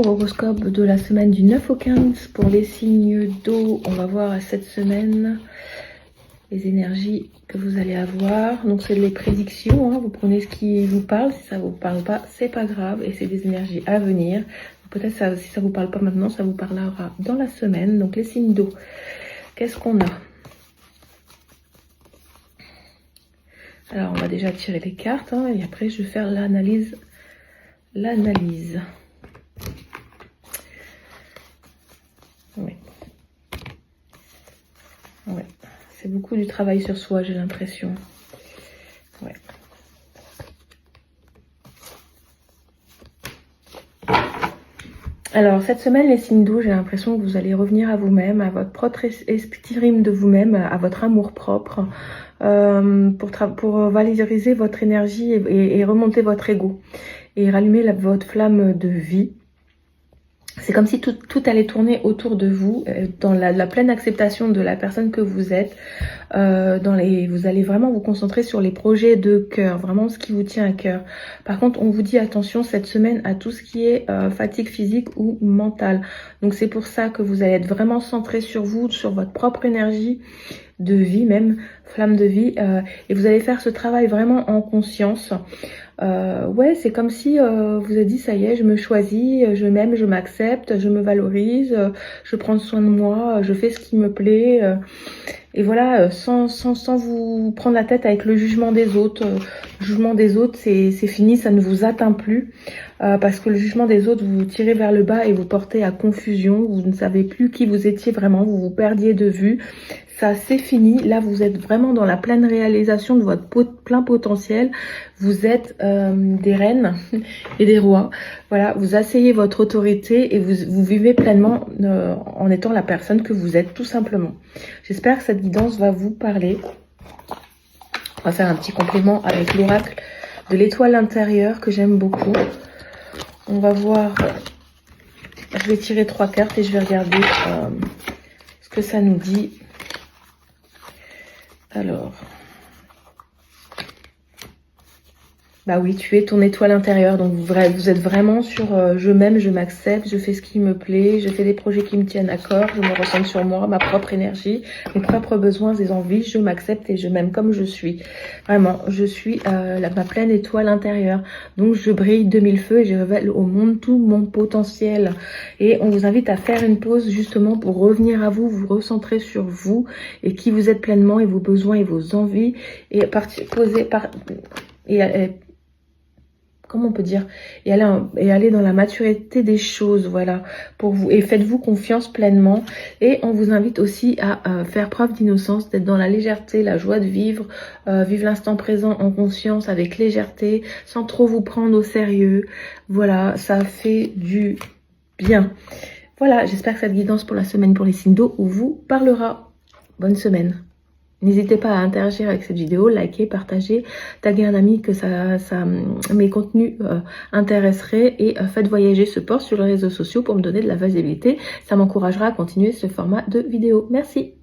Horoscope de la semaine du 9 au 15 pour les signes d'eau. On va voir cette semaine les énergies que vous allez avoir. Donc c'est les prédictions, hein. Vous prenez ce qui vous parle. Si ça vous parle pas, c'est pas grave, et c'est des énergies à venir. Peut-être si ça vous parle pas maintenant, ça vous parlera dans la semaine. Donc les signes d'eau, qu'est-ce qu'on a? Alors on va déjà tirer les cartes, hein, et après je vais faire l'analyse. Ouais. C'est beaucoup du travail sur soi, j'ai l'impression. Ouais. Alors, cette semaine, les signes d'eau, j'ai l'impression que vous allez revenir à vous-même, à votre propre estime de vous-même, à votre amour propre, pour valoriser votre énergie et remonter votre ego et rallumer votre flamme de vie. C'est comme si tout allait tourner autour de vous, dans la pleine acceptation de la personne que vous êtes. Vous allez vraiment vous concentrer sur les projets de cœur, vraiment ce qui vous tient à cœur. Par contre, on vous dit attention cette semaine à tout ce qui est fatigue physique ou mentale. Donc c'est pour ça que vous allez être vraiment centré sur vous, sur votre propre énergie de vie, même flamme de vie, et vous allez faire ce travail vraiment en conscience. Ouais, c'est comme si vous avez dit ça y est, je me choisis, je m'aime, je m'accepte, je me valorise, je prends soin de moi, je fais ce qui me plaît, et voilà, sans vous prendre la tête avec le jugement des autres. Le jugement des autres, c'est fini, ça ne vous atteint plus, parce que le jugement des autres, vous vous tirez vers le bas et vous portez à confusion, vous ne savez plus qui vous étiez vraiment, vous vous perdiez de vue. Ça, c'est fini. Là, vous êtes vraiment dans la pleine réalisation de votre plein potentiel. Vous êtes des reines et des rois. Voilà, vous asseyez votre autorité et vous vivez pleinement en étant la personne que vous êtes, tout simplement. J'espère que cette guidance va vous parler. On va faire un petit complément avec l'oracle de l'étoile intérieure que j'aime beaucoup. On va voir. Je vais tirer 3 cartes et je vais regarder ce que ça nous dit. Alors, bah oui, tu es ton étoile intérieure, donc vous êtes vraiment sur je m'aime, je m'accepte, je fais ce qui me plaît, je fais des projets qui me tiennent à cœur, je me ressens sur moi, ma propre énergie, mes propres besoins et envies, je m'accepte et je m'aime comme je suis. Vraiment, je suis ma pleine étoile intérieure, donc je brille de mille feux et je révèle au monde tout mon potentiel. Et on vous invite à faire une pause justement pour revenir à vous, vous recentrer sur vous et qui vous êtes pleinement et vos besoins et vos envies, et comment on peut dire, et aller dans la maturité des choses, voilà, pour vous, et faites-vous confiance pleinement. Et on vous invite aussi à faire preuve d'innocence, d'être dans la légèreté, la joie de vivre, vivre l'instant présent en conscience, avec légèreté, sans trop vous prendre au sérieux. Voilà, ça fait du bien. Voilà, j'espère que cette guidance pour la semaine pour les signes d'eau vous parlera. Bonne semaine. N'hésitez pas à interagir avec cette vidéo, liker, partager, taguer un ami que mes contenus intéresseraient, et faites voyager ce post sur les réseaux sociaux pour me donner de la visibilité. Ça m'encouragera à continuer ce format de vidéo. Merci.